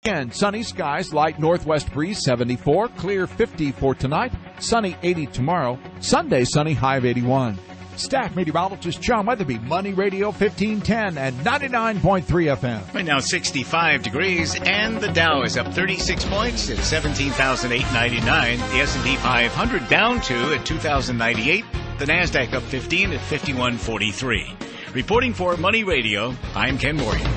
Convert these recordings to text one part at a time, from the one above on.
And sunny skies, light northwest breeze 74, clear 50 for tonight, sunny 80 tomorrow, Sunday sunny, high of 81. Staff meteorologist John Weatherby, Money Radio 1510 and 99.3 FM. Right now 65 degrees and the Dow is up 36 points at 17,899. The S&P 500 down 2 at 2,098. The NASDAQ up 15 at 5143. Reporting for Money Radio, I'm Ken Morgan.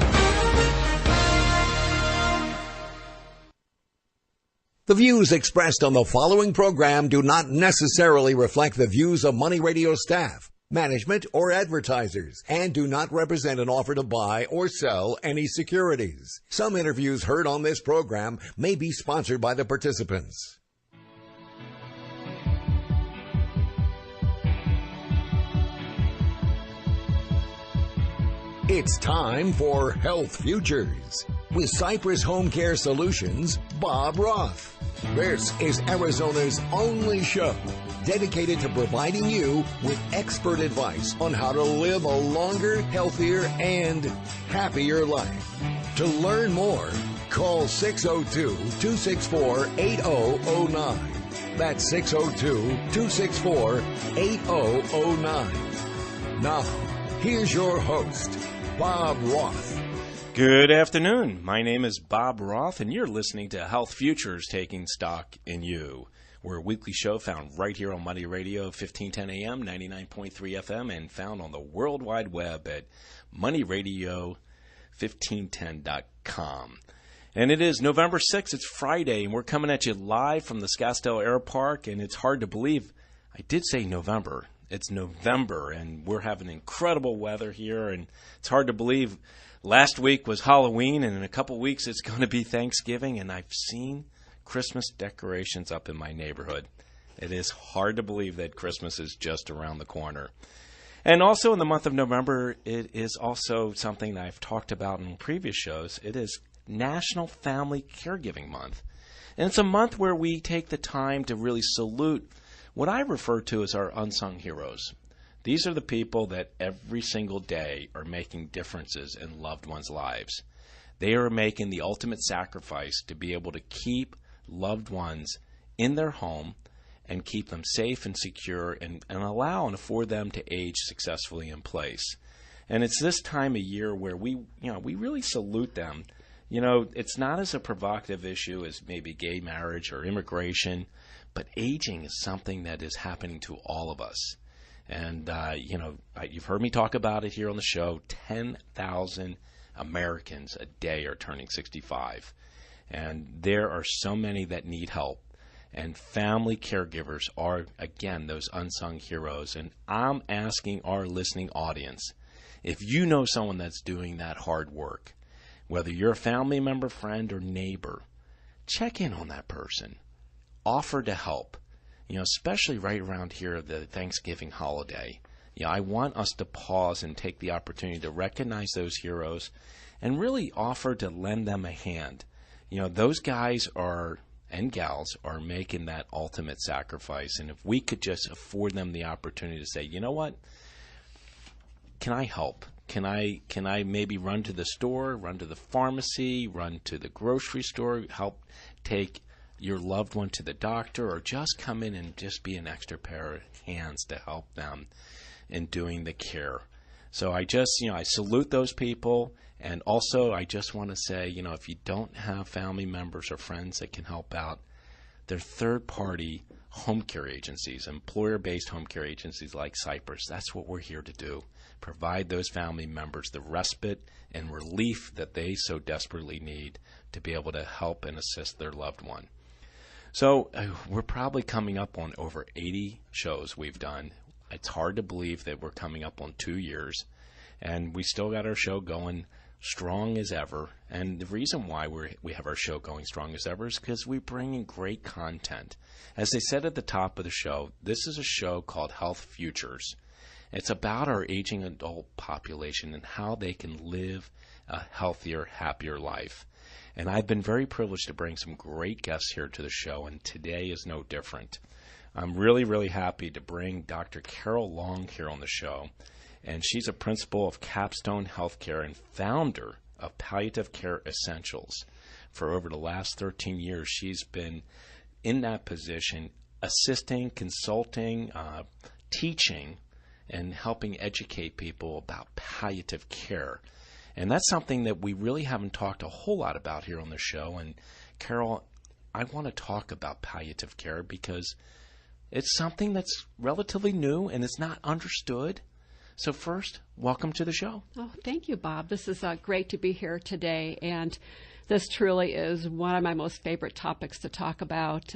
The views expressed on the following program do not necessarily reflect the views of Money Radio staff, management, or advertisers, and do not represent an offer to buy or sell any securities. Some interviews heard on this program may be sponsored by the participants. It's time for Health Futures with Cypress Home Care Solutions, Bob Roth. This is Arizona's only show dedicated to providing you with expert advice on how to live a longer, healthier, and happier life. To learn more, call 602-264-8009. That's 602-264-8009. Now, here's your host, Bob Roth. Good afternoon. My name is Bob Roth, and you're listening to Health Futures Taking Stock in You. We're a weekly show found right here on Money Radio, 1510 AM, 99.3 FM, and found on the World Wide Web at moneyradio1510.com. And it is November 6th. It's Friday, and we're coming at you live from the Scottsdale Air Park, and it's hard to believe I did say November. It's November, and we're having incredible weather here, and it's hard to believe last week was Halloween, and in a couple weeks it's going to be Thanksgiving, and I've seen Christmas decorations up in my neighborhood. It is hard to believe that Christmas is just around the corner. And also in the month of November, it is also something that I've talked about in previous shows. It is National Family Caregiving Month. And it's a month where we take the time to really salute what I refer to as our unsung heroes. These are the people that every single day are making differences in loved ones' lives. They are making the ultimate sacrifice to be able to keep loved ones in their home and keep them safe and secure and allow and afford them to age successfully in place. And it's this time of year where we really salute them. You know, it's not as a provocative issue as maybe gay marriage or immigration, but aging is something that is happening to all of us. And, you've heard me talk about it here on the show. 10,000 Americans a day are turning 65. And there are so many that need help. And family caregivers are, again, those unsung heroes. And I'm asking our listening audience, if you know someone that's doing that hard work, whether you're a family member, friend, or neighbor, check in on that person. Offer to help. Especially right around here, the Thanksgiving holiday. I want us to pause and take the opportunity to recognize those heroes and really offer to lend them a hand. Those guys and gals are making that ultimate sacrifice. And if we could just afford them the opportunity to say, you know what, can I help? Can I maybe run to the store, run to the pharmacy, run to the grocery store, help take your loved one to the doctor, or just come in and just be an extra pair of hands to help them in doing the care. So I salute those people. And also I just want to say, if you don't have family members or friends that can help out, they're third-party home care agencies, employer-based home care agencies like Cypress. That's what we're here to do. Provide those family members the respite and relief that they so desperately need to be able to help and assist their loved one. So we're probably coming up on over 80 shows we've done. It's hard to believe that we're coming up on 2 years, and we still got our show going strong as ever. And the reason why we have our show going strong as ever is because we bring in great content. As I said at the top of the show, this is a show called Health Futures. It's about our aging adult population and how they can live a healthier, happier life. And I've been very privileged to bring some great guests here to the show, and today is no different. I'm really, really happy to bring Dr. Carol Long here on the show, and she's a principal of Capstone Healthcare and founder of Palliative Care Essentials. for over the last 13 years. She's been in that position, assisting, consulting, teaching, and helping educate people about palliative care. And that's something that we really haven't talked a whole lot about here on the show. And Carol, I want to talk about palliative care because it's something that's relatively new and it's not understood. So first, welcome to the show. Oh, thank you, Bob. This is great to be here today. And this truly is one of my most favorite topics to talk about.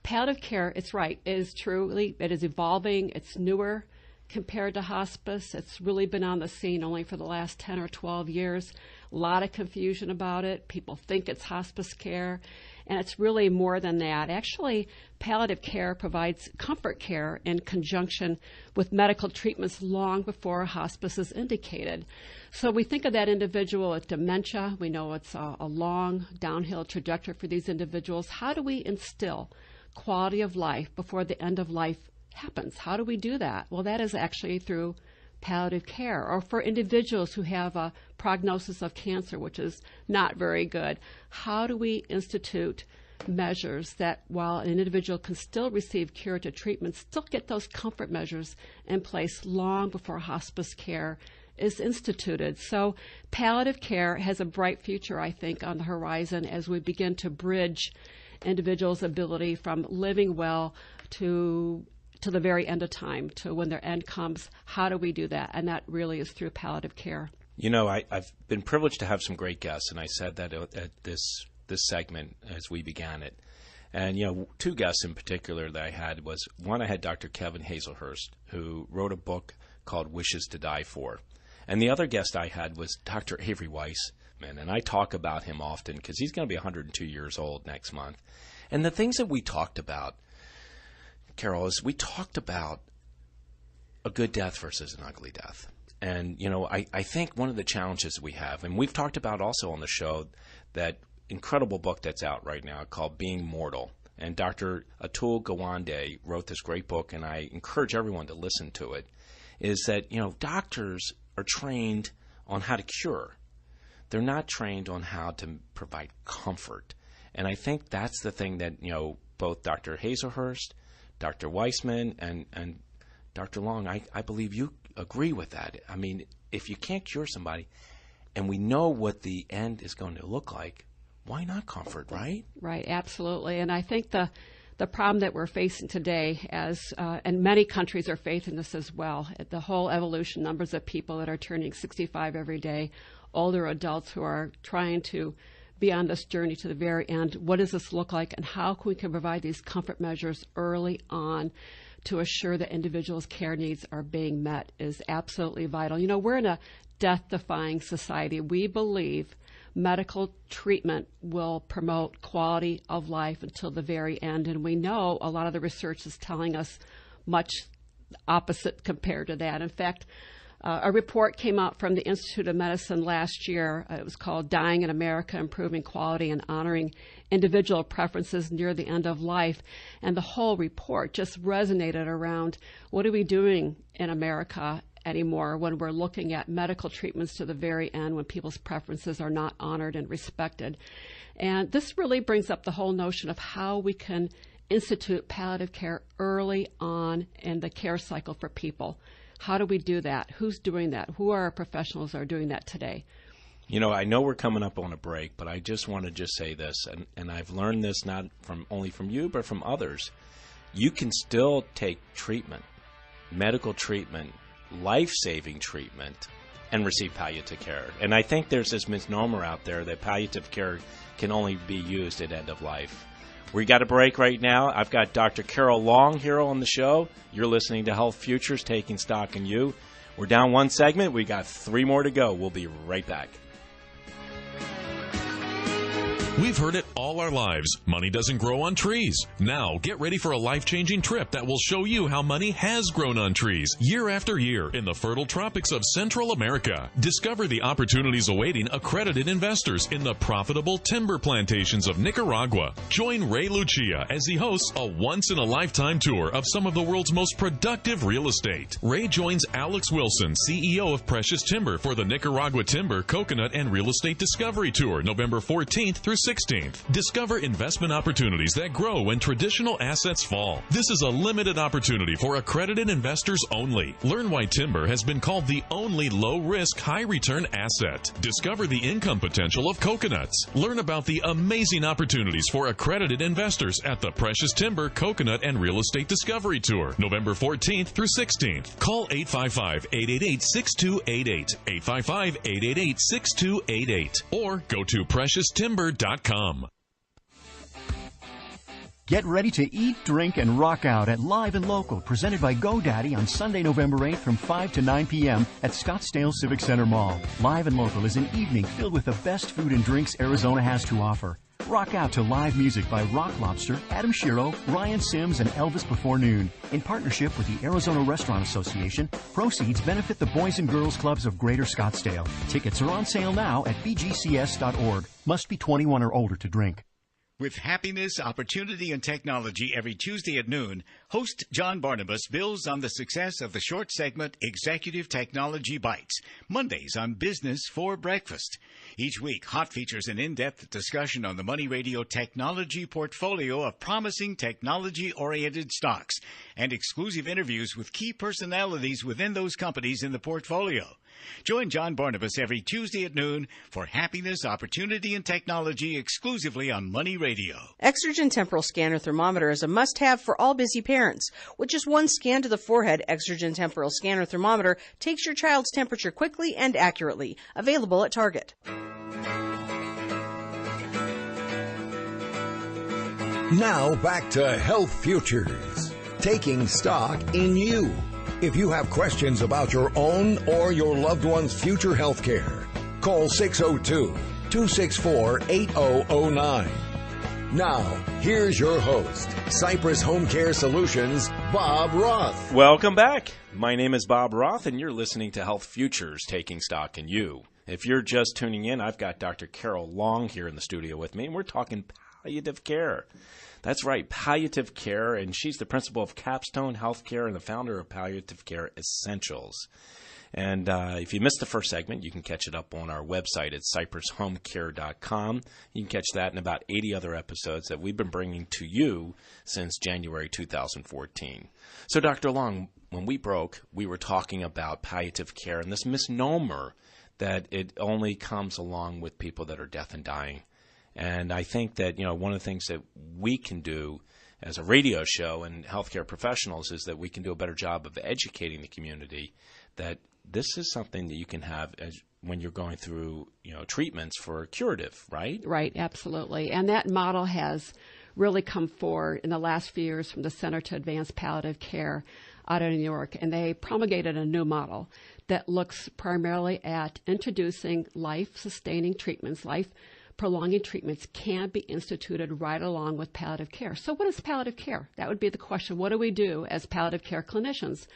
Palliative care, it's right, it is evolving. It's newer compared to hospice. It's really been on the scene only for the last 10 or 12 years. A lot of confusion about it. People think it's hospice care, and it's really more than that. Actually, palliative care provides comfort care in conjunction with medical treatments long before hospice is indicated. So we think of that individual with dementia. We know it's a long downhill trajectory for these individuals. How do we instill quality of life before the end of life happens? How do we do that? Well, that is actually through palliative care. Or for individuals who have a prognosis of cancer, which is not very good, how do we institute measures that while an individual can still receive curative treatment, still get those comfort measures in place long before hospice care is instituted? So palliative care has a bright future, I think, on the horizon as we begin to bridge individuals' ability from living well to the very end of time, to when their end comes. How do we do that? And that really is through palliative care. You know, I've been privileged to have some great guests, and I said that at this segment as we began it. And, you know, two guests in particular that I had was, one, I had Dr. Kevin Hazelhurst, who wrote a book called Wishes to Die For. And the other guest I had was Dr. Avery Weissman, and I talk about him often because he's going to be 102 years old next month. And the things that we talked about, Carol, is we talked about a good death versus an ugly death. And, you know, I think one of the challenges we have, and we've talked about also on the show, that incredible book that's out right now called Being Mortal. And Dr. Atul Gawande wrote this great book, and I encourage everyone to listen to it, is that, you know, doctors are trained on how to cure. They're not trained on how to provide comfort. And I think that's the thing that, you know, both Dr. Hazelhurst, Dr. Weissman, and Dr. Long, I believe you agree with that. I mean, if you can't cure somebody and we know what the end is going to look like, why not comfort, right? Right, absolutely. And I think the problem that we're facing today, and many countries are facing this as well, the whole evolution, numbers of people that are turning 65 every day, older adults who are trying to be on this journey to the very end. What does this look like, and how can we provide these comfort measures early on to assure that individuals' care needs are being met is absolutely vital. You know, we're in a death-defying society. We believe medical treatment will promote quality of life until the very end, and we know a lot of the research is telling us much opposite compared to that. In fact, a report came out from the Institute of Medicine last year. It was called Dying in America, Improving Quality and Honoring Individual Preferences Near the End of Life. And the whole report just resonated around, what are we doing in America anymore when we're looking at medical treatments to the very end, when people's preferences are not honored and respected? And this really brings up the whole notion of how we can institute palliative care early on in the care cycle for people. How do we do that? Who's doing that? Who are our professionals that are doing that today? You know, I know we're coming up on a break, but I just want to just say this, and I've learned this not only from you, but from others. You can still take treatment, medical treatment, life-saving treatment, and receive palliative care. And I think there's this misnomer out there that palliative care can only be used at end of life. We got a break right now. I've got Dr. Carol Long here on the show. You're listening to Health Futures, Taking Stock in You. We're down one segment. We got 3 more to go. We'll be right back. We've heard it all our lives. Money doesn't grow on trees. Now, get ready for a life-changing trip that will show you how money has grown on trees year after year in the fertile tropics of Central America. Discover the opportunities awaiting accredited investors in the profitable timber plantations of Nicaragua. Join Ray Lucia as he hosts a once-in-a-lifetime tour of some of the world's most productive real estate. Ray joins Alex Wilson, CEO of Precious Timber, for the Nicaragua Timber, Coconut, and Real Estate Discovery Tour, November 14th through 16th. Discover investment opportunities that grow when traditional assets fall. This is a limited opportunity for accredited investors only. Learn why timber has been called the only low-risk, high-return asset. Discover the income potential of coconuts. Learn about the amazing opportunities for accredited investors at the Precious Timber, Coconut, and Real Estate Discovery Tour, November 14th through 16th. Call 855-888-6288, 855-888-6288, or go to PreciousTimber.com. Get ready to eat, drink, and rock out at Live and Local, presented by GoDaddy on Sunday, November 8th from 5 to 9 p.m. at Scottsdale Civic Center Mall. Live and Local is an evening filled with the best food and drinks Arizona has to offer. Rock out to live music by Rock Lobster, Adam Shiro, Ryan Sims, and Elvis Before Noon. In partnership with the Arizona Restaurant Association, proceeds benefit the Boys and Girls Clubs of Greater Scottsdale. Tickets are on sale now at bgcs.org. Must be 21 or older to drink. With happiness, opportunity, and technology every Tuesday at noon, host John Barnabas builds on the success of the short segment Executive Technology Bites, Mondays on Business for Breakfast. Each week, Hot features an in-depth discussion on the Money Radio technology portfolio of promising technology-oriented stocks and exclusive interviews with key personalities within those companies in the portfolio. Join John Barnabas every Tuesday at noon for happiness, opportunity, and technology exclusively on Money Radio. Exergen Temporal Scanner Thermometer is a must-have for all busy parents. With just one scan to the forehead, Exergen Temporal Scanner Thermometer takes your child's temperature quickly and accurately. Available at Target. Now back to Health Futures, taking stock in you. If you have questions about your own or your loved one's future health care, call 602-264-8009. Now, here's your host, Cypress Home Care Solutions, Bob Roth. Welcome back. My name is Bob Roth, and you're listening to Health Futures, taking stock in you. If you're just tuning in, I've got Dr. Carol Long here in the studio with me, and we're talking palliative care. That's right, palliative care, and she's the principal of Capstone Healthcare and the founder of Palliative Care Essentials. And if you missed the first segment, you can catch it up on our website at cypresshomecare.com. You can catch that and about 80 other episodes that we've been bringing to you since January 2014. So, Dr. Long, when we broke, we were talking about palliative care and this misnomer that it only comes along with people that are deaf and dying. And I think that, one of the things that we can do as a radio show and healthcare professionals is that we can do a better job of educating the community that this is something that you can have when you're going through, treatments for curative, right? Right, absolutely. And that model has really come forward in the last few years from the Center to Advance Palliative Care out of New York. And they promulgated a new model that looks primarily at introducing life-sustaining treatments, life-prolonging treatments can be instituted right along with palliative care. So what is palliative care? That would be the question. What do we do as palliative care clinicians?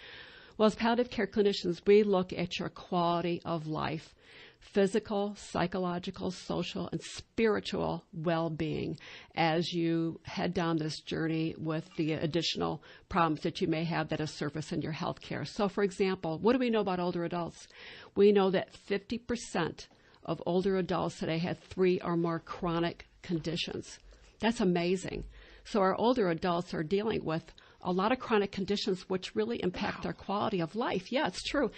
Well, as palliative care clinicians, we look at your quality of life, physical, psychological, social, and spiritual well-being as you head down this journey with the additional problems that you may have that have surfaced in your health care. So, for example, what do we know about older adults? We know that 50% of older adults today have 3 or more chronic conditions. That's amazing. So our older adults are dealing with a lot of chronic conditions which really impact their quality of life. Yeah, it's true.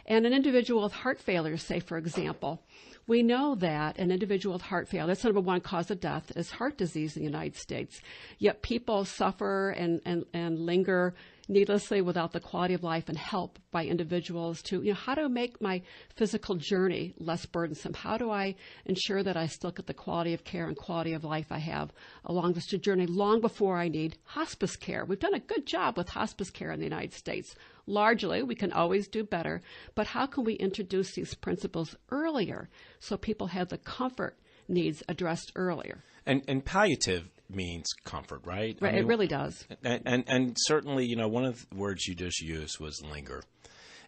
And an individual with heart failure, say, for example, we know that an individual with heart failure, that's the number one cause of death, is heart disease in the United States. Yet people suffer and linger needlessly without the quality of life and help by individuals to, how do I make my physical journey less burdensome? How do I ensure that I still get the quality of care and quality of life I have along this journey long before I need hospice care? We've done a good job with hospice care in the United States. Largely, we can always do better, but how can we introduce these principles earlier so people have the comfort needs addressed earlier? And palliative means comfort, right? Right, it really does. And certainly, one of the words you just used was linger.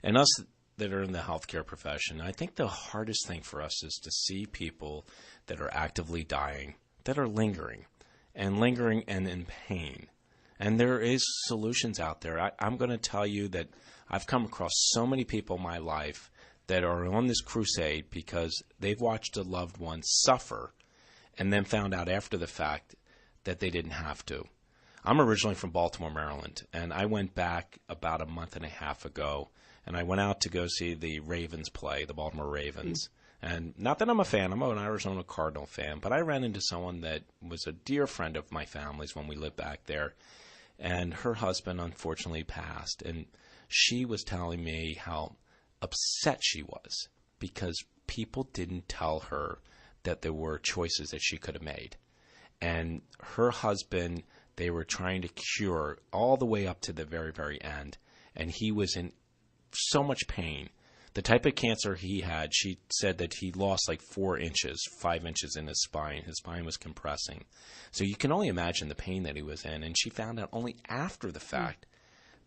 And us that are in the healthcare profession, I think the hardest thing for us is to see people that are actively dying, that are lingering and in pain. And there is solutions out there. I'm going to tell you that I've come across so many people in my life that are on this crusade because they've watched a loved one suffer and then found out after the fact that they didn't have to. I'm originally from Baltimore, Maryland, and I went back about a month and a half ago, and I went out to go see the Ravens play, the Baltimore Ravens. And not that I'm a fan, I'm an Arizona Cardinal fan, but I ran into someone that was a dear friend of my family's when we lived back there. And her husband, unfortunately, passed. And she was telling me how upset she was because people didn't tell her that there were choices that she could have made. And her husband, they were trying to cure all the way up to the very, very end. And he was in so much pain. The type of cancer he had, she said that he lost like 4 inches, 5 inches in his spine. His spine was compressing. So you can only imagine the pain that he was in. And she found out only after the fact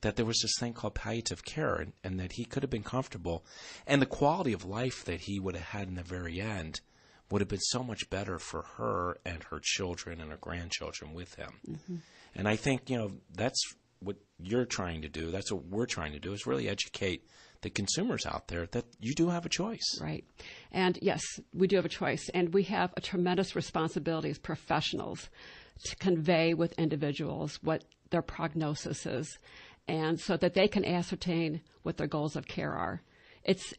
that there was this thing called palliative care and that he could have been comfortable. And the quality of life that he would have had in the very end would have been so much better for her and her children and her grandchildren with him. Mm-hmm. And I think, that's what you're trying to do. That's what we're trying to do, is really educate the consumers out there that you do have a choice. Right. And yes, we do have a choice. And we have a tremendous responsibility as professionals to convey with individuals what their prognosis is, and so that they can ascertain what their goals of care are. It's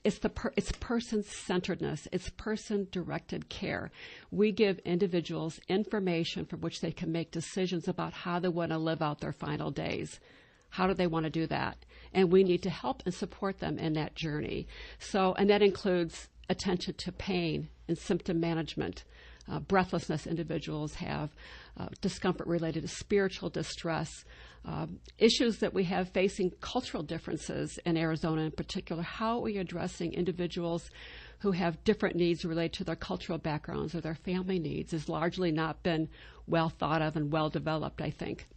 person-centeredness. It's person-directed care. We give individuals information from which they can make decisions about how they want to live out their final days. How do they want to do that? And we need to help and support them in that journey. And that includes attention to pain and symptom management. Breathlessness individuals have, discomfort related to spiritual distress, issues that we have facing cultural differences in Arizona in particular. How are we addressing individuals who have different needs related to their cultural backgrounds or their family needs has largely not been well thought of and well developed, I think.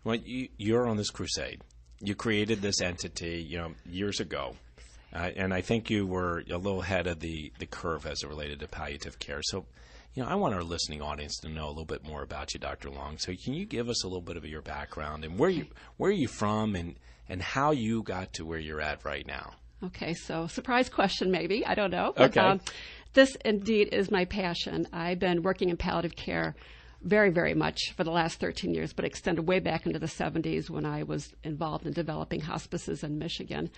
Well, you're on this crusade. You created this entity, years ago, and I think you were a little ahead of the curve as it related to palliative care. So, I want our listening audience to know a little bit more about you, Dr. Long. So, can you give us a little bit of your background and where are you from and how you got to where you're at right now? Okay, so surprise question, maybe. I don't know. Okay. But, this indeed is my passion. I've been working in palliative care very, very much for the last 13 years, but extended way back into the 70s when I was involved in developing hospices in Michigan.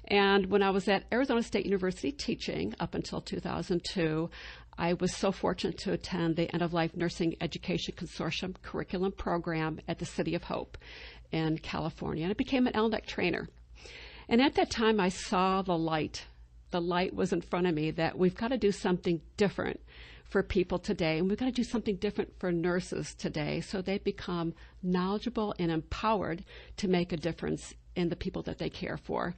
And when I was at Arizona State University teaching up until 2002, I was so fortunate to attend the End-of-Life Nursing Education Consortium curriculum program at the City of Hope in California, and I became an LNEC trainer. And at that time, I saw the light. The light was in front of me that we've got to do something different for people today, and we've got to do something different for nurses today so they become knowledgeable and empowered to make a difference in the people that they care for.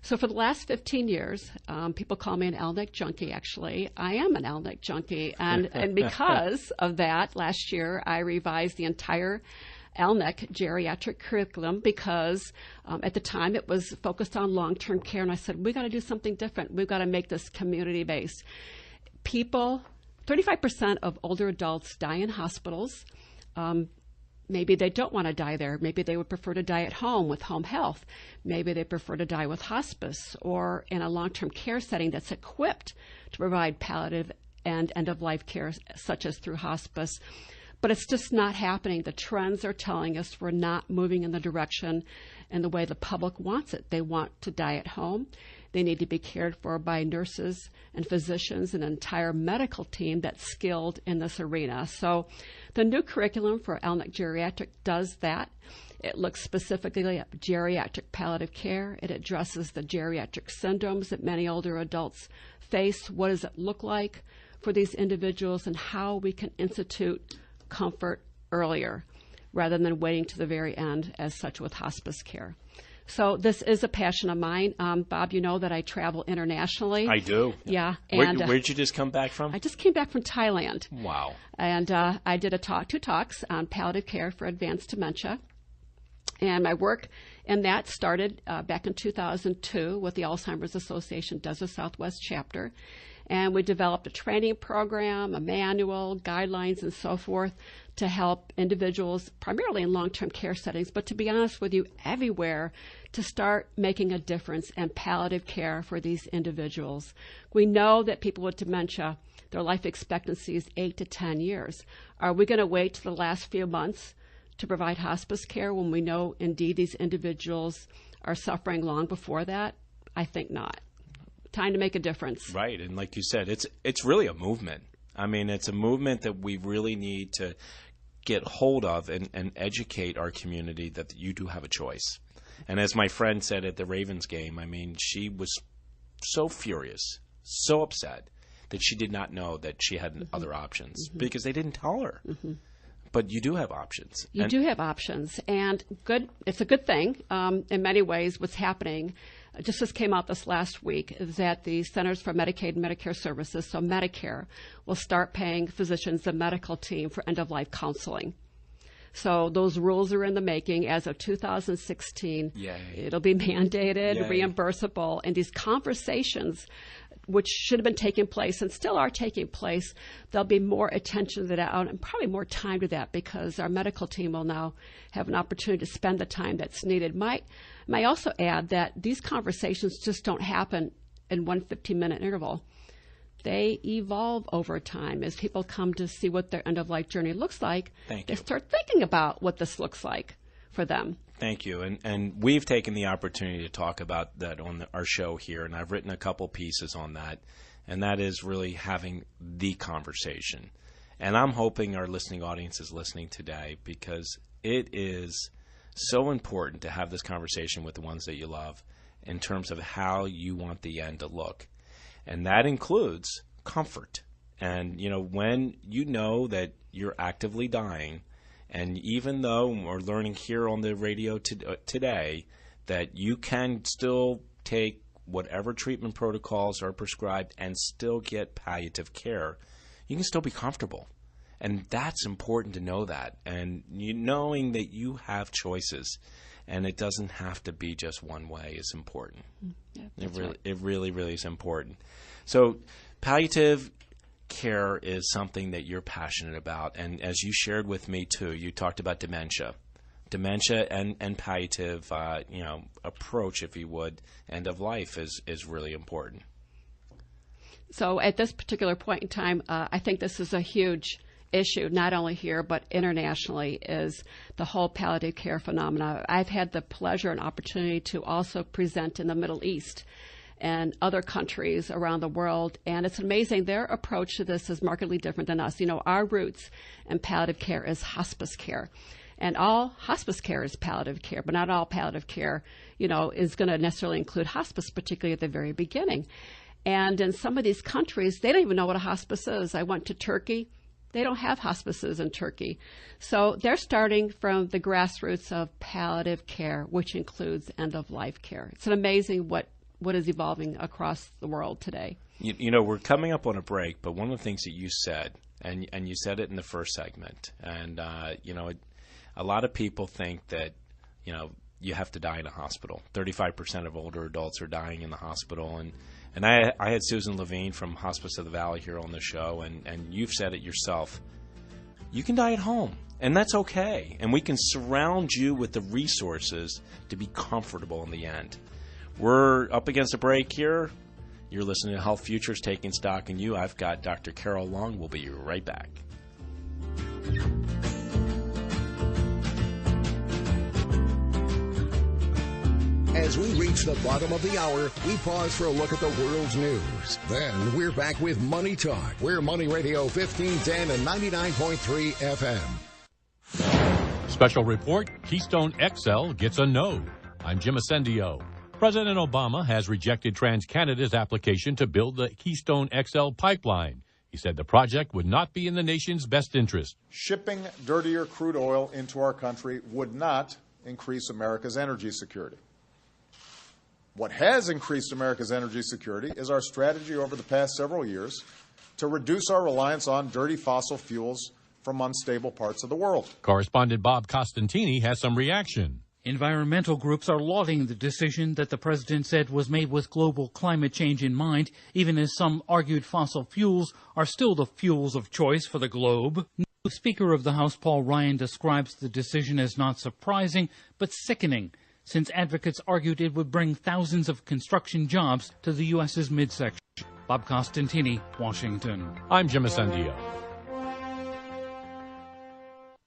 So for the last 15 years, people call me an LNEC junkie, actually. I am an LNEC junkie, and because of that, last year I revised the entire LNEC geriatric curriculum because at the time it was focused on long-term care, and I said, we've got to do something different. We've got to make this community-based. 35% of older adults die in hospitals. Maybe they don't want to die there. Maybe they would prefer to die at home with home health. Maybe they prefer to die with hospice or in a long-term care setting that's equipped to provide palliative and end-of-life care, such as through hospice. But it's just not happening. The trends are telling us we're not moving in the direction and the way the public wants it. They want to die at home. They need to be cared for by nurses and physicians, an entire medical team that's skilled in this arena. So the new curriculum for LNEC Geriatric does that. It looks specifically at geriatric palliative care. It addresses the geriatric syndromes that many older adults face. What does it look like for these individuals and how we can institute comfort earlier rather than waiting to the very end, as such with hospice care. So this is a passion of mine. Bob, you know that I travel internationally. I do. Yeah. And where'd you just come back from? I just came back from Thailand. Wow. And I did two talks on palliative care for advanced dementia. And my work in that started back in 2002 with the Alzheimer's Association Desert Southwest chapter. And we developed a training program, a manual, guidelines, and so forth to help individuals, primarily in long-term care settings, but to be honest with you, everywhere, to start making a difference in palliative care for these individuals. We know that people with dementia their life expectancy is 8 to 10 years. Are we going to wait to the last few months to provide hospice care when we know indeed these individuals are suffering long before that? I think not. Time to make a difference. Right, and like you said, it's really a movement. I mean, it's a movement that we really need to get hold of and educate our community that you do have a choice. And as my friend said at the Ravens game, I mean, she was so furious, so upset that she did not know that she had other options because they didn't tell her. But you do have options. You do have options, and it's a good thing. In many ways, what's happening, just as came out this last week, is that the Centers for Medicaid and Medicare Services, so Medicare, will start paying physicians the medical team for end-of-life counseling. So those rules are in the making as of 2016. Yay. It'll be mandated, Yay. reimbursable, and these conversations, which should have been taking place and still are taking place, there'll be more attention to that and probably more time to that because our medical team will now have an opportunity to spend the time that's needed. Might also add that these conversations just don't happen in one 15-minute interval. They evolve over time as people come to see what their end-of-life journey looks like. Thank they you. start thinking about what this looks like for them. Thank you. And we've taken the opportunity to talk about that on our show here, and I've written a couple pieces on that, and that is really having the conversation. And I'm hoping our listening audience is listening today because it is so important to have this conversation with the ones that you love in terms of how you want the end to look. And that includes comfort. And, when you know that you're actively dying, and even though we're learning here on the radio today that you can still take whatever treatment protocols are prescribed and still get palliative care, you can still be comfortable. And that's important to know that. And knowing that you have choices and it doesn't have to be just one way is important. Yeah, It really, really is important. So palliative care is something that you're passionate about. And as you shared with me, too, you talked about dementia. Dementia and palliative, approach, if you would, end of life is really important. So at this particular point in time, I think this is a huge issue, not only here but internationally, is the whole palliative care phenomena. I've had the pleasure and opportunity to also present in the Middle East and other countries around the world, and it's amazing. Their approach to this is markedly different than us. Our roots in palliative care is hospice care. And all hospice care is palliative care, but not all palliative care, is going to necessarily include hospice, particularly at the very beginning. And in some of these countries, they don't even know what a hospice is. I went to Turkey. They don't have hospices in Turkey. So they're starting from the grassroots of palliative care, which includes end-of-life care. It's amazing what is evolving across the world today. We're coming up on a break, but one of the things that you said, and you said it in the first segment, and, a lot of people think that, you have to die in a hospital. 35% of older adults are dying in the hospital. And I had Susan Levine from Hospice of the Valley here on the show, and you've said it yourself. You can die at home, and that's okay. And we can surround you with the resources to be comfortable in the end. We're up against a break here. You're listening to Health Futures, Taking Stock in You. I've got Dr. Carol Long. We'll be right back. As we reach the bottom of the hour, we pause for a look at the world's news. Then we're back with Money Talk. We're Money Radio 1510 and 99.3 FM. Special report, Keystone XL gets a no. I'm Jim Ascendio. President Obama has rejected TransCanada's application to build the Keystone XL pipeline. He said the project would not be in the nation's best interest. Shipping dirtier crude oil into our country would not increase America's energy security. What has increased America's energy security is our strategy over the past several years to reduce our reliance on dirty fossil fuels from unstable parts of the world. Correspondent Bob Costantini has some reaction. Environmental groups are lauding the decision that the president said was made with global climate change in mind, even as some argued fossil fuels are still the fuels of choice for the globe. The Speaker of the House, Paul Ryan, describes the decision as not surprising, but sickening, since advocates argued it would bring thousands of construction jobs to the U.S.'s midsection. Bob Costantini, Washington. I'm Jim Ascendio.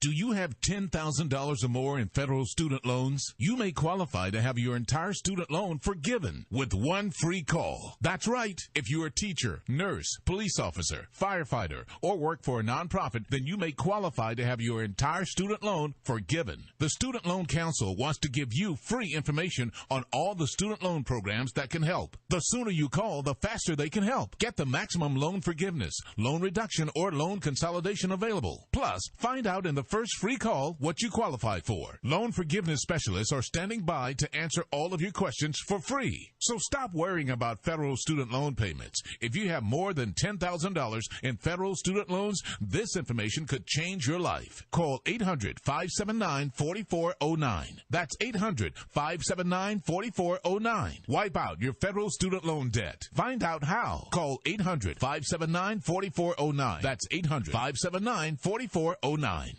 Do you have $10,000 or more in federal student loans? You may qualify to have your entire student loan forgiven with one free call. That's right. If you're a teacher, nurse, police officer, firefighter, or work for a nonprofit, then you may qualify to have your entire student loan forgiven. The Student Loan Council wants to give you free information on all the student loan programs that can help. The sooner you call, the faster they can help. Get the maximum loan forgiveness, loan reduction, or loan consolidation available. Plus, find out in the first free call what you qualify for. Loan forgiveness specialists are standing by to answer all of your questions for free. So stop worrying about federal student loan payments. If you have more than $10,000 in federal student loans, this information could change your life. Call 800-579-4409. That's 800-579-4409. Wipe out your federal student loan debt. Find out how. Call 800-579-4409. That's 800-579-4409.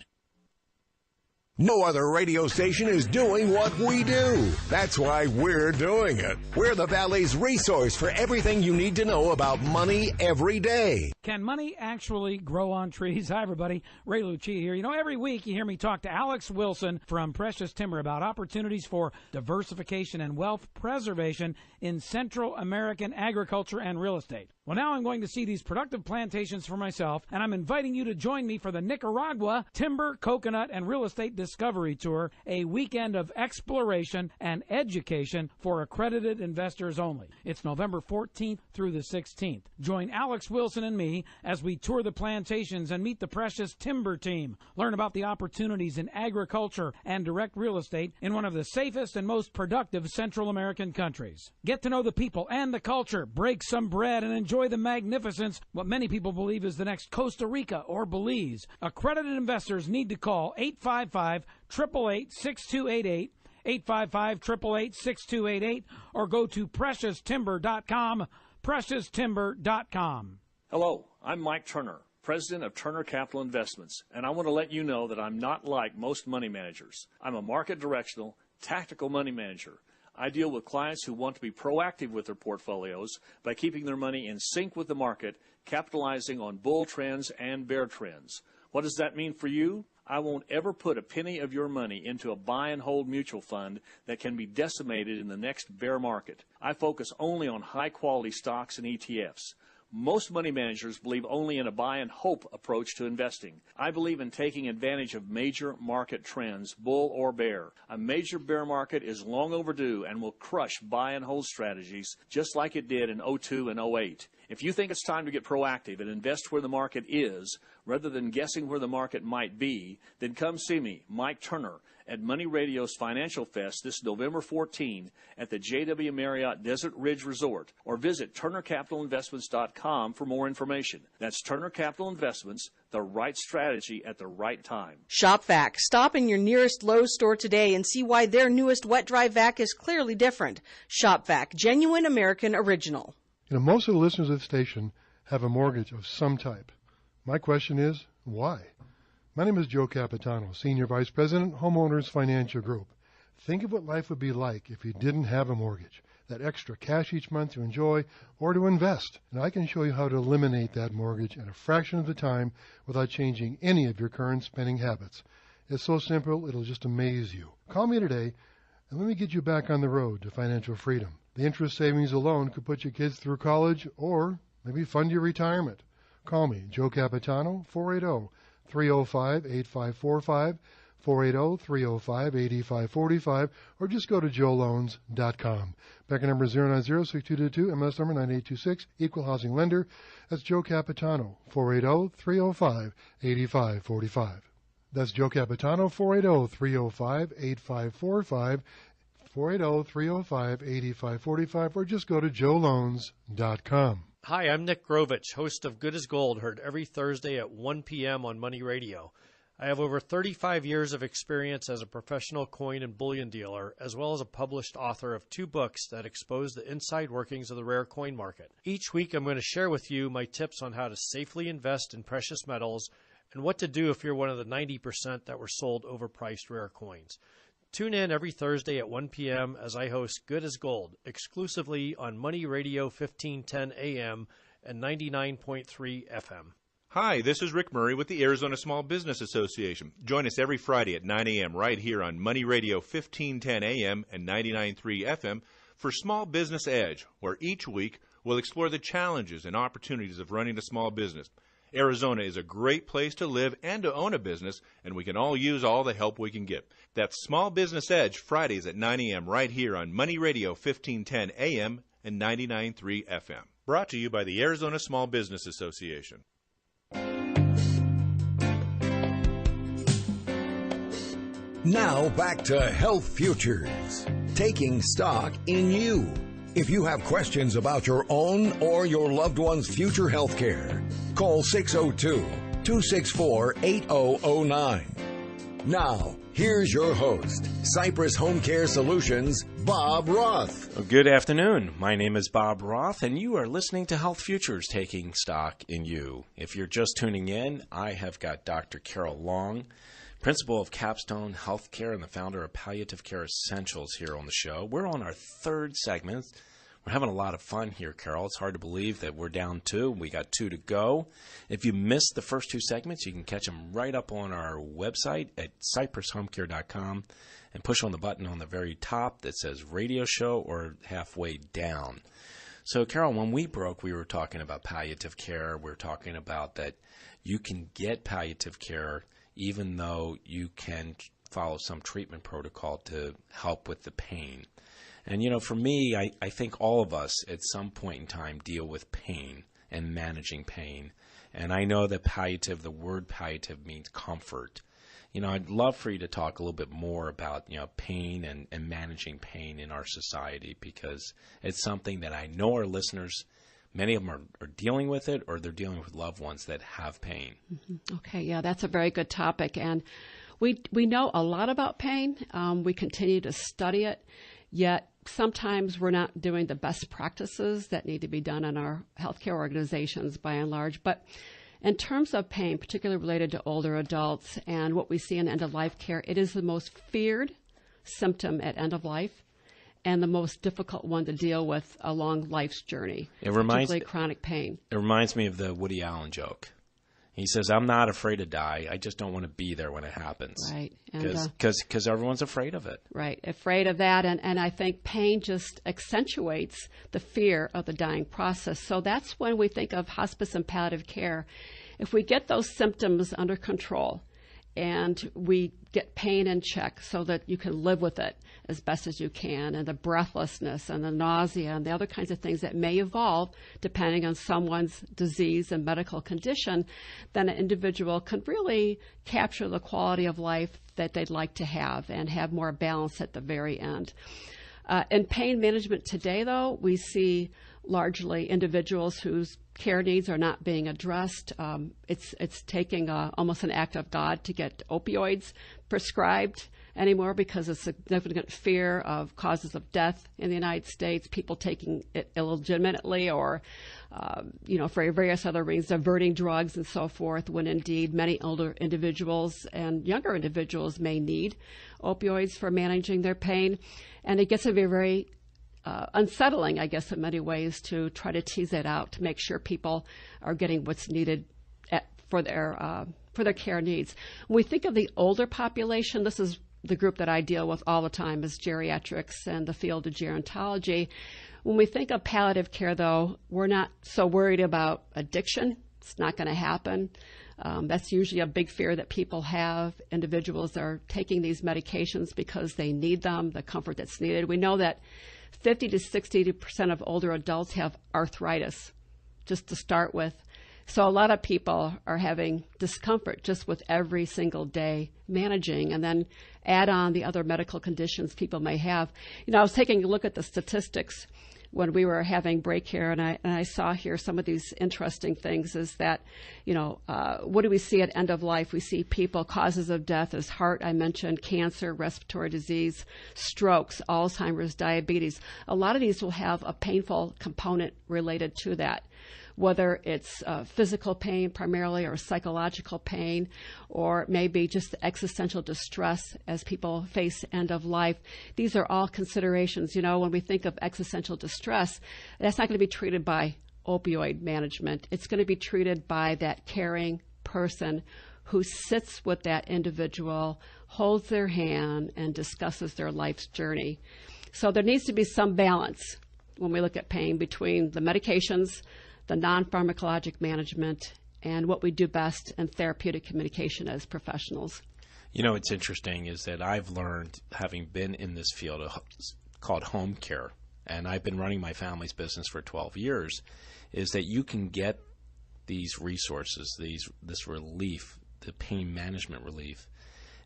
No other radio station is doing what we do. That's why we're doing it. We're the Valley's resource for everything you need to know about money every day. Can money actually grow on trees? Hi, everybody. Ray Lucci here. You know, every week you hear me talk to Alex Wilson from Precious Timber about opportunities for diversification and wealth preservation in Central American agriculture and real estate. Well, now I'm going to see these productive plantations for myself, and I'm inviting you to join me for the Nicaragua Timber, Coconut, and Real Estate Discovery Tour, a weekend of exploration and education for accredited investors only. It's November 14th through the 16th. Join Alex Wilson and me as we tour the plantations and meet the Precious Timber team. Learn about the opportunities in agriculture and direct real estate in one of the safest and most productive Central American countries. Get to know the people and the culture, break some bread, and enjoy the magnificence, what many people believe is the next Costa Rica or Belize. Accredited investors need to call 855-888-6288, 855-888-6288, or go to PreciousTimber.com, PreciousTimber.com. Hello, I'm Mike Turner, president of Turner Capital Investments, and I want to let you know that I'm not like most money managers. I'm a market directional, tactical money manager. I deal with clients who want to be proactive with their portfolios by keeping their money in sync with the market, capitalizing on bull trends and bear trends. What does that mean for you? I won't ever put a penny of your money into a buy and hold mutual fund that can be decimated in the next bear market. I focus only on high quality stocks and ETFs. Most money managers believe only in a buy and hope approach to investing. I believe in taking advantage of major market trends, bull or bear. A major bear market is long overdue and will crush buy and hold strategies just like it did in 2002 and 2008. If you think it's time to get proactive and invest where the market is rather than guessing where the market might be, then come see me, Mike Turner, at Money Radio's Financial Fest this November 14 at the JW Marriott Desert Ridge Resort, or visit TurnerCapitalInvestments.com for more information. That's Turner Capital Investments, the right strategy at the right time. Shop Vac. Stop in your nearest Lowe's store today and see why their newest wet-dry vac is clearly different. Shop Vac, genuine American original. You know, most of the listeners of the station have a mortgage of some type. My question is, why? My name is Joe Capitano, Senior Vice President, Homeowners Financial Group. Think of what life would be like if you didn't have a mortgage, that extra cash each month to enjoy or to invest. And I can show you how to eliminate that mortgage in a fraction of the time without changing any of your current spending habits. It's so simple, it'll just amaze you. Call me today and let me get you back on the road to financial freedom. The interest savings alone could put your kids through college or maybe fund your retirement. Call me, Joe Capitano, 480-305-8545, 480-305-8545, or just go to joeloans.com. Bank number 090-6222, MLS number 9826, Equal Housing Lender. That's Joe Capitano, 480-305-8545. That's Joe Capitano, 480-305-8545, 480-305-8545, or just go to joeloans.com. Hi, I'm Nick Grovich, host of Good as Gold, heard every Thursday at 1 p.m. on Money Radio. I have over 35 years of experience as a professional coin and bullion dealer, as well as a published author of 2 books that expose the inside workings of the rare coin market. Each week I'm going to share with you my tips on how to safely invest in precious metals and what to do if you're one of the 90% that were sold overpriced rare coins. Tune in every Thursday at 1 p.m. as I host Good as Gold, exclusively on Money Radio 1510 AM and 99.3 FM. Hi, this is Rick Murray with the Arizona Small Business Association. Join us every Friday at 9 a.m. right here on Money Radio 1510 AM and 99.3 FM for Small Business Edge, where each week we'll explore the challenges and opportunities of running a small business. Arizona is a great place to live and to own a business, and we can all use all the help we can get. That's Small Business Edge, Fridays at 9 a.m. right here on Money Radio 1510 AM and 99.3 FM. Brought to you by the Arizona Small Business Association. Now back to Health Futures, taking stock in you. If you have questions about your own or your loved one's future health care, call 602-264-8009. Now, here's your host, Cypress Home Care Solutions, Bob Roth. Good afternoon. My name is Bob Roth, and you are listening to Health Futures, taking stock in you. If you're just tuning in, I have got Dr. Carol Long, Principal of Capstone Healthcare and the founder of Palliative Care Essentials, here on the show. We're on our third segment. We're having a lot of fun here, Carol. It's hard to believe that we're down 2. We got 2 to go. If you missed the first 2 segments, you can catch them right up on our website at cypresshomecare.com and push on the button on the very top that says radio show or halfway down. So, Carol, when we broke, we were talking about palliative care. We were talking about that you can get palliative care even though you can follow some treatment protocol to help with the pain. And, for me, I think all of us at some point in time deal with pain and managing pain. And I know that palliative, the word palliative means comfort. I'd love for you to talk a little bit more about, pain and managing pain in our society, because it's something that I know our listeners, many of them are dealing with it, or they're dealing with loved ones that have pain. Mm-hmm. Okay, yeah, that's a very good topic. And we know a lot about pain. We continue to study it, yet sometimes we're not doing the best practices that need to be done in our healthcare organizations by and large. But in terms of pain, particularly related to older adults and what we see in end-of-life care, it is the most feared symptom at end of life, and the most difficult one to deal with along life's journey, particularly chronic pain. It reminds me of the Woody Allen joke. He says, I'm not afraid to die. I just don't want to be there when it happens. Right. Because everyone's afraid of it. Right. Afraid of that. And I think pain just accentuates the fear of the dying process. So that's when we think of hospice and palliative care. If we get those symptoms under control and we get pain in check so that you can live with it as best as you can, and the breathlessness and the nausea and the other kinds of things that may evolve depending on someone's disease and medical condition, then an individual can really capture the quality of life that they'd like to have and have more balance at the very end. In pain management today, though, we see largely individuals whose care needs are not being addressed. It's taking almost an act of God to get opioids prescribed anymore because of significant fear of causes of death in the United States, people taking it illegitimately or, for various other reasons, diverting drugs and so forth, when indeed many older individuals and younger individuals may need opioids for managing their pain. And it gets to be very unsettling, I guess, in many ways, to try to tease that out to make sure people are getting what's needed for their care needs. When we think of the older population, this is the group that I deal with all the time, is geriatrics and the field of gerontology. When we think of palliative care, though, we're not so worried about addiction. It's not going to happen. That's usually a big fear that people have. Individuals are taking these medications because they need them, the comfort that's needed. We know that 50 to 60% of older adults have arthritis, just to start with. So a lot of people are having discomfort just with every single day managing, and then add on the other medical conditions people may have. I was taking a look at the statistics when we were having break here, and I saw here some of these interesting things is that, what do we see at end of life? We see people, causes of death as heart, I mentioned, cancer, respiratory disease, strokes, Alzheimer's, diabetes. A lot of these will have a painful component related to that, whether it's physical pain primarily or psychological pain, or maybe just existential distress as people face end of life. These are all considerations. When we think of existential distress, that's not going to be treated by opioid management. It's going to be treated by that caring person who sits with that individual, holds their hand, and discusses their life's journey. So there needs to be some balance when we look at pain between the medications, the non-pharmacologic management, and what we do best in therapeutic communication as professionals. You know, what's interesting is that I've learned, having been in this field called home care, and I've been running my family's business for 12 years, is that you can get these resources, this relief, the pain management relief,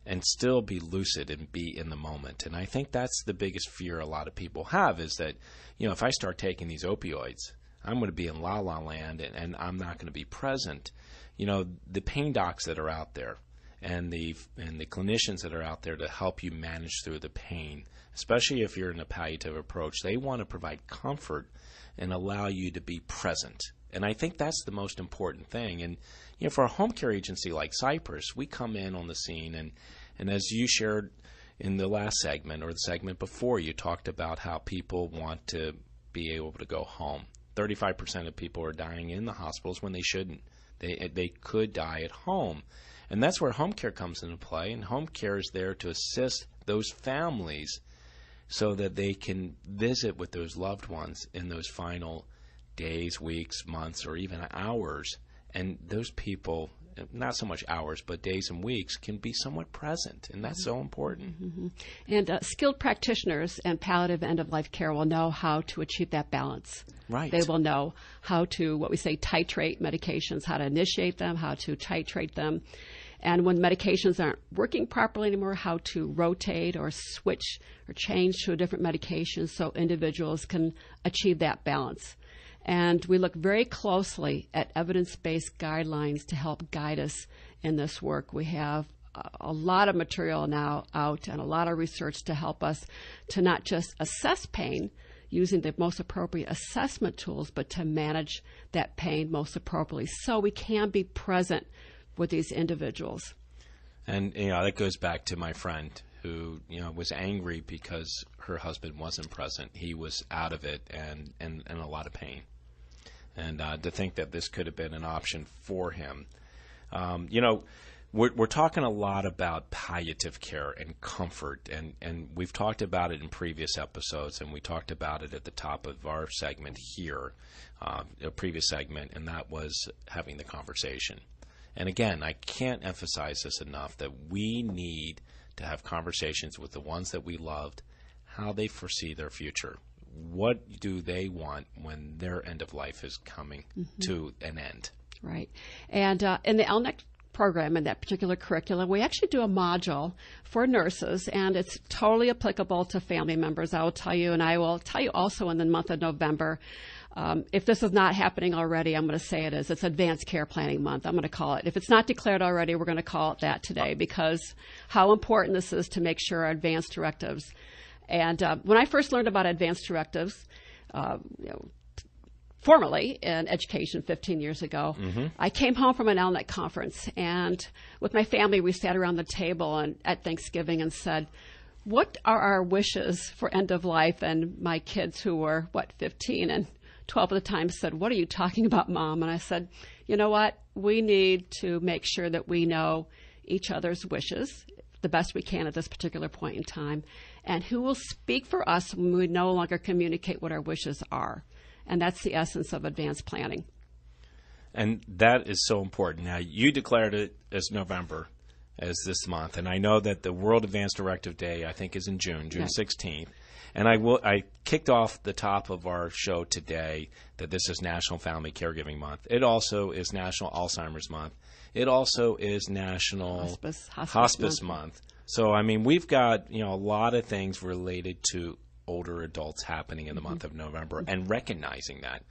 and still be lucid and be in the moment. And I think that's the biggest fear a lot of people have, is that, you know, if I start taking these opioids, I'm going to be in la-la land and I'm not going to be present. You know, the pain docs that are out there and the clinicians that are out there to help you manage through the pain, especially if you're in a palliative approach, they want to provide comfort and allow you to be present. And I think that's the most important thing. And, you know, for a home care agency like Cypress, we come in on the scene, and as you shared in the last segment or the segment before, you talked about how people want to be able to go home. 35% of people are dying in the hospitals when they shouldn't. They could die at home. And that's where home care comes into play, and home care is there to assist those families so that they can visit with those loved ones in those final days, weeks, months, or even hours. And those people, not so much hours, but days and weeks, can be somewhat present, and that's so important. Mm-hmm. And skilled practitioners and palliative end-of-life care will know how to achieve that balance. Right. They will know how to, what we say, titrate medications, how to initiate them, how to titrate them. And when medications aren't working properly anymore, how to rotate or switch or change to a different medication so individuals can achieve that balance. And we look very closely at evidence-based guidelines to help guide us in this work. We have a lot of material now out and a lot of research to help us to not just assess pain using the most appropriate assessment tools, but to manage that pain most appropriately so we can be present with these individuals. And, you know, that goes back to my friend who, you know, was angry because her husband wasn't present. He was out of it and in a lot of pain. And to think that this could have been an option for him. You know, we're talking a lot about palliative care and comfort, and we've talked about it in previous episodes, and we talked about it at the top of our segment here, a previous segment, and that was having the conversation. And again, I can't emphasize this enough, that we need to have conversations with the ones that we loved, how they foresee their future. What do they want when their end of life is coming to an end? Right. And in the LNEC program, in that particular curriculum, we actually do a module for nurses, and it's totally applicable to family members, I will tell you. And I will tell you also in the month of November, if this is not happening already, I'm going to say it is. It's Advanced Care Planning Month. I'm going to call it. If it's not declared already, we're going to call it that today, because how important this is to make sure our advanced directives. And when I first learned about advanced directives, formally in education 15 years ago, I came home from an LNEC conference, and with my family, we sat around the table at Thanksgiving and said, what are our wishes for end of life? And my kids, who were, 15 and 12 at the time, said, what are you talking about, Mom? And I said, you know what? We need to make sure that we know each other's wishes the best we can at this particular point in time, and who will speak for us when we no longer communicate what our wishes are. And that's the essence of advanced planning. And that is so important. Now, you declared it as November, as this month, and I know that the World Advanced Directive Day, I think, is in June 16th. And I kicked off the top of our show today that this is National Family Caregiving Month. It also is National Alzheimer's Month. It also is National Hospice Month. So, I mean, we've got, a lot of things related to older adults happening in the month of November, and recognizing that.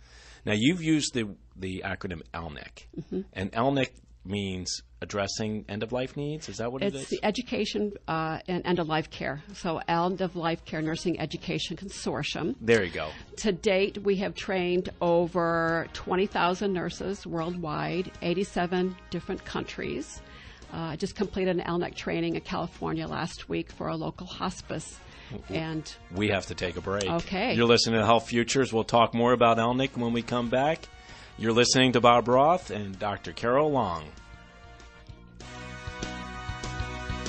Now, you've used the acronym LNIC, and LNIC means addressing end-of-life needs. Is that what it is? It's the Education and End-of-Life Care. So End-of-Life Care Nursing Education Consortium. There you go. To date, we have trained over 20,000 nurses worldwide, 87 different countries. I just completed an LNIC training in California last week for a local hospice. And we have to take a break. Okay. You're listening to Health Futures. We'll talk more about LNIC when we come back. You're listening to Bob Roth and Dr. Carol Long.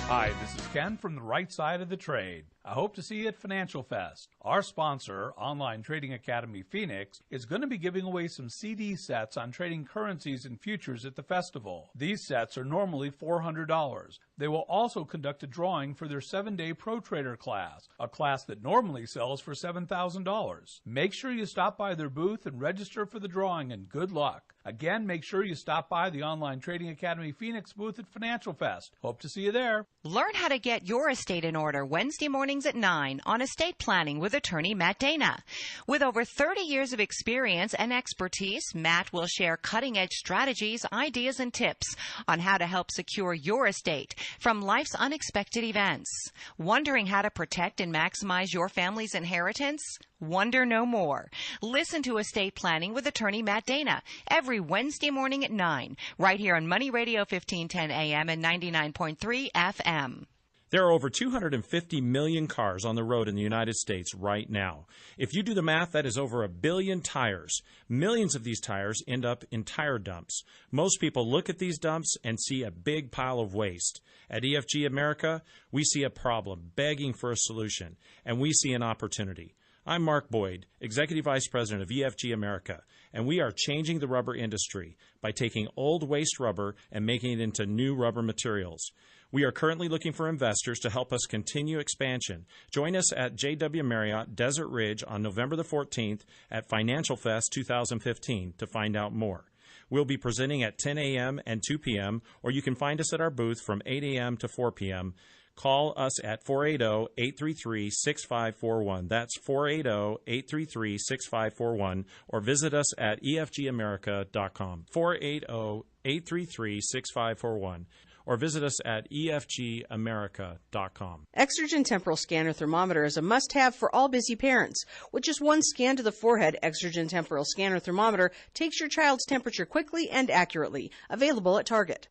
Hi, this is Ken from the right side of the trade. I hope to see you at Financial Fest. Our sponsor, Online Trading Academy Phoenix, is going to be giving away some CD sets on trading currencies and futures at the festival. These sets are normally $400. They will also conduct a drawing for their 7-day Pro Trader class, a class that normally sells for $7,000. Make sure you stop by their booth and register for the drawing, and good luck. Again, make sure you stop by the Online Trading Academy Phoenix booth at Financial Fest. Hope to see you there. Learn how to get your estate in order Wednesday mornings at 9 on Estate Planning with attorney Matt Dana. With over 30 years of experience and expertise, Matt will share cutting-edge strategies, ideas, and tips on how to help secure your estate from life's unexpected events. Wondering how to protect and maximize your family's inheritance? Wonder no more. Listen to Estate Planning with attorney Matt Dana every Wednesday morning at 9, right here on Money Radio 1510 AM and 99.3 FM. There are over 250 million cars on the road in the United States right now. If you do the math, that is over 1 billion tires. Millions of these tires end up in tire dumps. Most people look at these dumps and see a big pile of waste. At EFG America, we see a problem begging for a solution, and we see an opportunity. I'm Mark Boyd, Executive Vice President of EFG America, and we are changing the rubber industry by taking old waste rubber and making it into new rubber materials. We are currently looking for investors to help us continue expansion. Join us at JW Marriott Desert Ridge on November the 14th at Financial Fest 2015 to find out more. We'll be presenting at 10 a.m. and 2 p.m., or you can find us at our booth from 8 a.m. to 4 p.m., Call us at 480-833-6541. That's 480-833-6541. Or visit us at efgamerica.com. 480-833-6541. Or visit us at efgamerica.com. Exergen Temporal Scanner Thermometer is a must-have for all busy parents. With just one scan to the forehead, Exergen Temporal Scanner Thermometer takes your child's temperature quickly and accurately. Available at Target.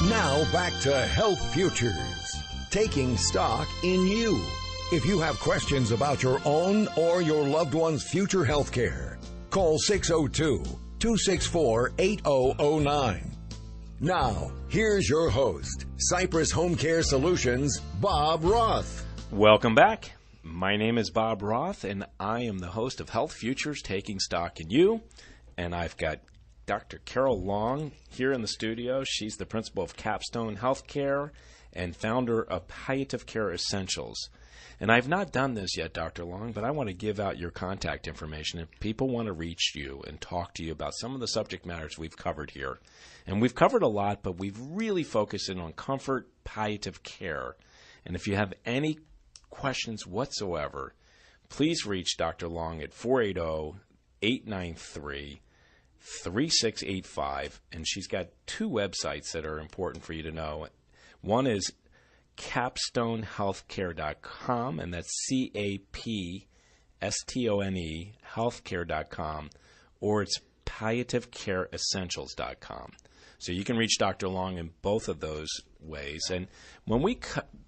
Now back to Health Futures, taking stock in you. If you have questions about your own or your loved one's future health care, call 602-264-8009. Now, here's your host, Cypress Home Care Solutions, Bob Roth. Welcome back. My name is Bob Roth, and I am the host of Health Futures, taking stock in you. And I've got Dr. Carol Long here in the studio. She's the principal of Capstone Healthcare and founder of Palliative Care Essentials. And I've not done this yet, Dr. Long, but I want to give out your contact information if people want to reach you and talk to you about some of the subject matters we've covered here. And we've covered a lot, but we've really focused in on comfort palliative care. And if you have any questions whatsoever, please reach Dr. Long at 480-893-3685, and she's got 2 websites that are important for you to know. One is capstonehealthcare.com, and that's CAPSTONE healthcare.com, or it's palliativecareessentials.com. So you can reach Dr. Long in both of those ways. And when we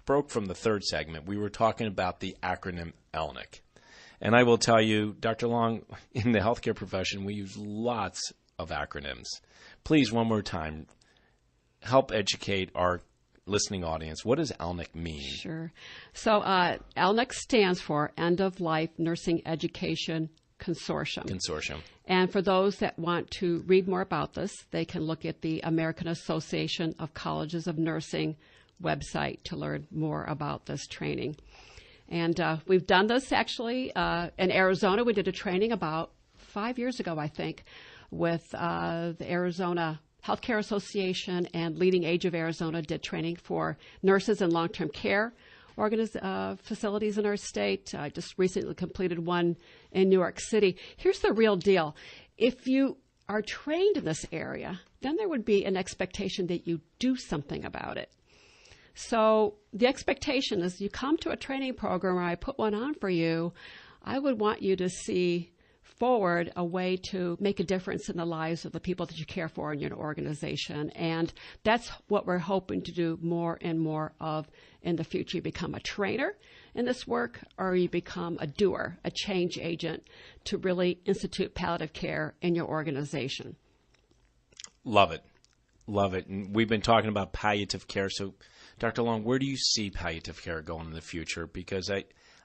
broke from the third segment, we were talking about the acronym ELNIC. And I will tell you, Dr. Long, in the healthcare profession, we use lots of acronyms. Please, one more time, help educate our listening audience. What does ELNIC mean? Sure. So ELNIC stands for End of Life Nursing Education Consortium. And for those that want to read more about this, they can look at the American Association of Colleges of Nursing website to learn more about this training. And we've done this actually in Arizona. We did a training about 5 years ago, I think, with the Arizona Healthcare Association and Leading Age of Arizona did training for nurses in long-term care facilities in our state. I just recently completed one in New York City. Here's the real deal. If you are trained in this area, then there would be an expectation that you do something about it. So the expectation is you come to a training program or I put one on for you, I would want you to see forward a way to make a difference in the lives of the people that you care for in your organization. And that's what we're hoping to do more and more of in the future. You become a trainer in this work, or you become a doer, a change agent to really institute palliative care in your organization. Love it. Love it. And we've been talking about palliative care. So, Dr. Long, where do you see palliative care going in the future? Because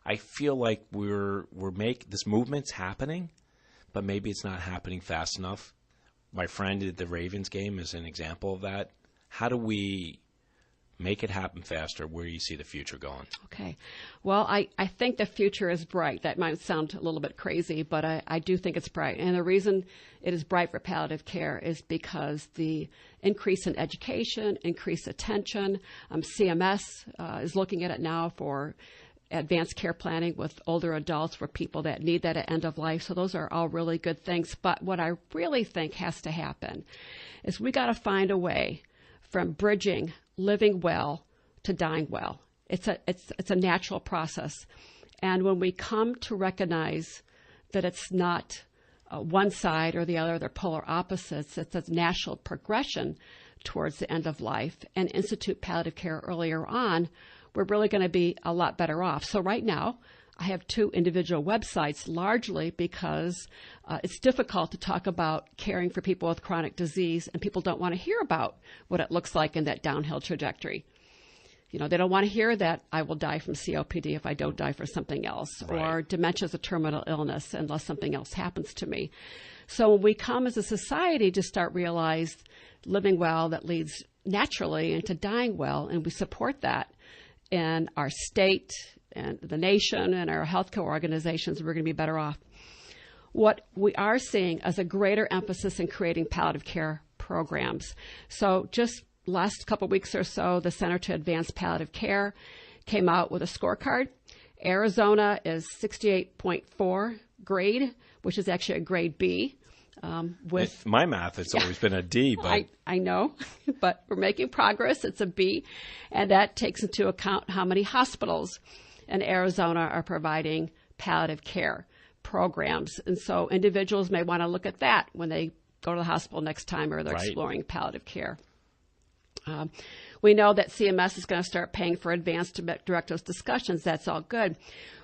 I feel like this movement's happening, but maybe it's not happening fast enough. My friend at the Ravens game is an example of that. How do we make it happen faster? Where do you see the future going? Okay. Well, I think the future is bright. That might sound a little bit crazy, but I do think it's bright. And the reason it is bright for palliative care is because the increase in education, increased attention. CMS is looking at it now for advanced care planning with older adults, for people that need that at end of life. So those are all really good things. But what I really think has to happen is we got to find a way from bridging living well to dying well. It's a natural process. And when we come to recognize that it's not one side or the other, they're polar opposites, it's a natural progression towards the end of life, and institute palliative care earlier on, we're really going to be a lot better off. So right now, I have 2 individual websites, largely because it's difficult to talk about caring for people with chronic disease, and people don't want to hear about what it looks like in that downhill trajectory. You know, they don't want to hear that I will die from COPD if I don't die for something else, right, or dementia is a terminal illness unless something else happens to me. So when we come as a society to start realize living well that leads naturally into dying well, and we support that in our state and the nation and our healthcare organizations, we're going to be better off. What we are seeing is a greater emphasis in creating palliative care programs. So just last couple of weeks or so, the Center to Advance Palliative Care came out with a scorecard. Arizona is 68.4 grade, which is actually a grade B. With my math, it's always been a D. But I know, but we're making progress. It's a B, and that takes into account how many hospitals in Arizona are providing palliative care programs. And so individuals may want to look at that when they go to the hospital next time, or they're exploring palliative care. We know that CMS is going to start paying for advanced directives discussions. That's all good.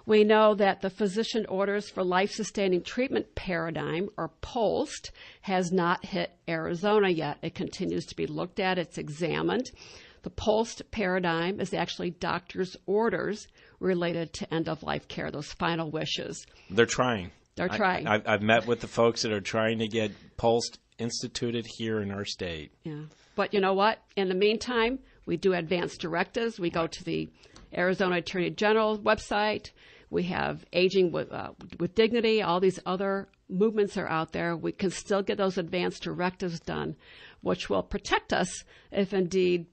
We know that the physician orders for life-sustaining treatment paradigm, or POLST, has not hit Arizona yet. It continues to be looked at. It's examined. The POLST paradigm is actually doctors' orders related to end-of-life care, those final wishes. They're trying. They're trying. I've met with the folks that are trying to get POLST instituted here in our state. Yeah. But you know what? In the meantime, we do advanced directives. We go to the Arizona Attorney General website. We have Aging with Dignity. All these other movements are out there. We can still get those advanced directives done, which will protect us if indeed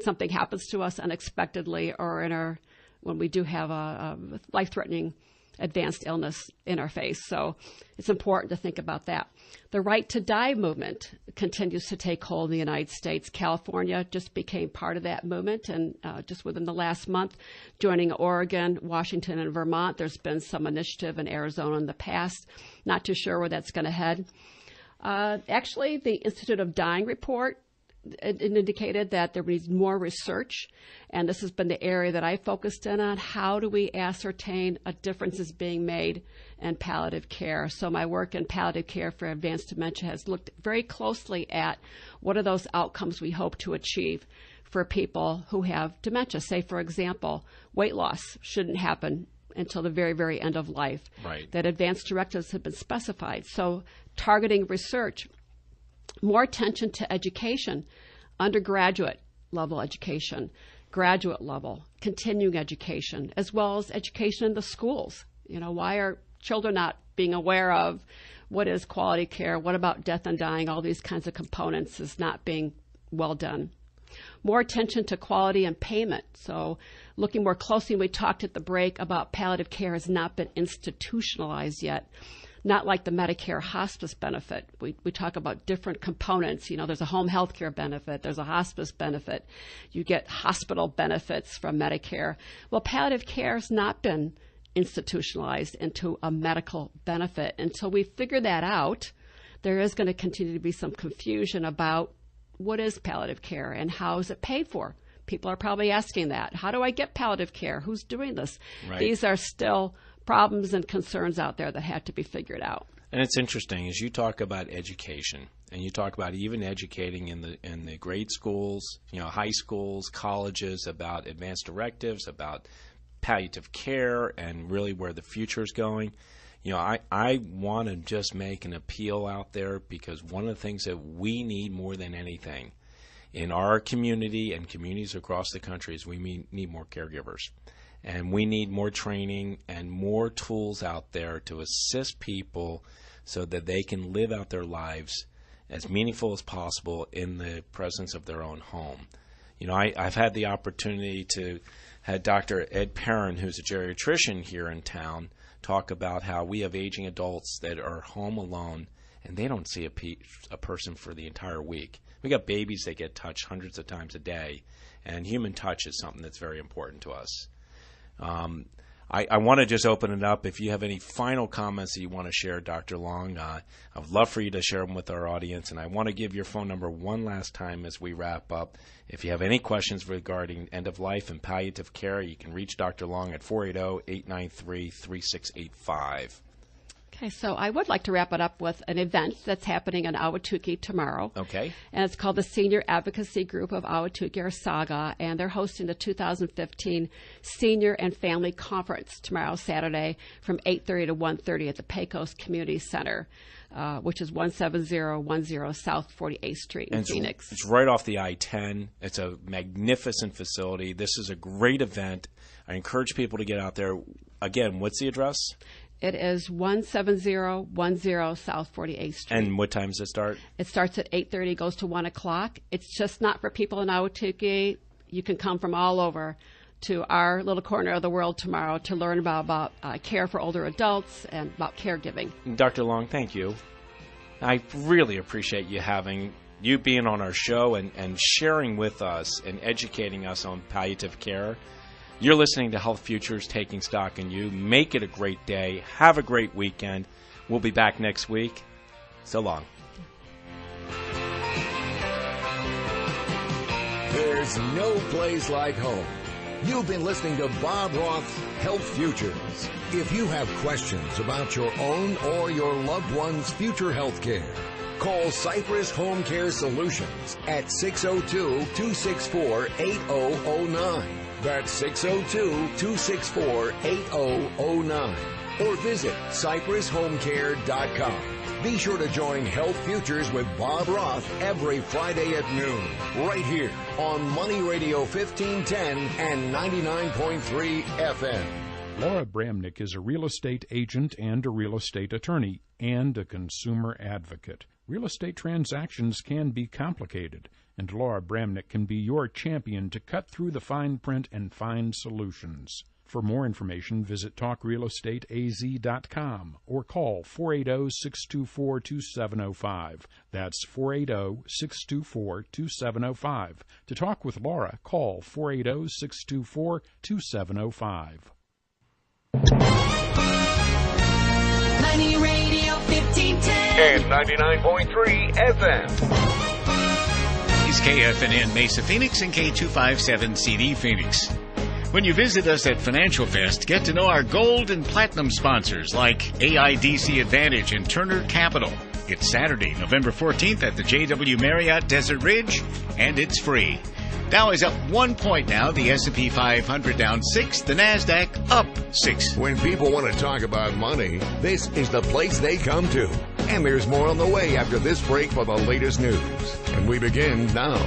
something happens to us unexpectedly, or when we do have a life-threatening advanced illness in our face. So it's important to think about that. The Right to Die movement continues to take hold in the United States. California just became part of that movement, and just within the last month, joining Oregon, Washington, and Vermont. There's been some initiative in Arizona in the past. Not too sure where that's going to head. Actually, the Institute of Dying report it indicated that there needs more research, and this has been the area that I focused in on. How do we ascertain a difference is being made in palliative care? So my work in palliative care for advanced dementia has looked very closely at what are those outcomes we hope to achieve for people who have dementia. Say, for example, weight loss shouldn't happen until the very, very end of life. Right. That advanced directives have been specified. So targeting research, more attention to education, undergraduate level education, graduate level, continuing education, as well as education in the schools. You know, why are children not being aware of what is quality care? What about death and dying? All these kinds of components is not being well done. More attention to quality and payment. So looking more closely, we talked at the break about palliative care has not been institutionalized yet. Not like the Medicare hospice benefit. We talk about different components. You know, there's a home health care benefit. There's a hospice benefit. You get hospital benefits from Medicare. Well, palliative care has not been institutionalized into a medical benefit. Until we figure that out, there is going to continue to be some confusion about what is palliative care and how is it paid for. People are probably asking that. How do I get palliative care? Who's doing this? Right. These are still problems and concerns out there that have to be figured out. And it's interesting as you talk about education, and you talk about even educating in the grade schools, high schools, colleges, about advanced directives, about palliative care, and really where the future is going. I want to just make an appeal out there, because one of the things that we need more than anything in our community and communities across the country is we need more caregivers. And we need more training and more tools out there to assist people so that they can live out their lives as meaningful as possible in the presence of their own home. I've had the opportunity to have Dr. Ed Perrin, who's a geriatrician here in town, talk about how we have aging adults that are home alone and they don't see a person for the entire week. We got babies that get touched hundreds of times a day, and human touch is something that's very important to us. I want to just open it up. If you have any final comments that you want to share, Dr. Long, I would love for you to share them with our audience. And I want to give your phone number one last time as we wrap up. If you have any questions regarding end of life and palliative care, you can reach Dr. Long at 480-893-3685. Okay, so I would like to wrap it up with an event that's happening in Ahwatukee tomorrow. Okay. And it's called the Senior Advocacy Group of Ahwatukee, or SAGA, and they're hosting the 2015 Senior and Family Conference tomorrow, Saturday, from 8:30 to 1:30 at the Pecos Community Center, which is 17010 South 48th Street in Phoenix. It's right off the I-10. It's a magnificent facility. This is a great event. I encourage people to get out there. Again, what's the address? It is 17010 South 48th Street. And what time does it start? It starts at 8:30, goes to 1 o'clock. It's just not for people in Ahwatukee. You can come from all over to our little corner of the world tomorrow to learn about care for older adults and about caregiving. Dr. Long, thank you. I really appreciate you being on our show and sharing with us and educating us on palliative care. You're listening to Health Futures, Taking Stock in You. Make it a great day. Have a great weekend. We'll be back next week. So long. There's no place like home. You've been listening to Bob Roth, Health Futures. If you have questions about your own or your loved one's future health care, call Cypress Home Care Solutions at 602-264-8009. That's 602-264-8009. Or visit CypressHomeCare.com. Be sure to join Health Futures with Bob Roth every Friday at noon, right here on Money Radio 1510 and 99.3 FM. Laura Bramnick is a real estate agent and a real estate attorney and a consumer advocate. Real estate transactions can be complicated, and Laura Bramnick can be your champion to cut through the fine print and find solutions. For more information, visit TalkRealEstateAZ.com or call 480-624-2705. That's 480-624-2705. To talk with Laura, call 480-624-2705. Money Radio 1510 and 99.3 FM. He's KFNN Mesa Phoenix and K257 CD Phoenix. When you visit us at Financial Fest, get to know our gold and platinum sponsors like AIDC Advantage and Turner Capital. It's Saturday, November 14th at the JW Marriott Desert Ridge, and it's free. Dow is up 1 point now. The S&P 500 down 6. The NASDAQ up 6. When people want to talk about money, this is the place they come to. And there's more on the way after this break for the latest news. And we begin now.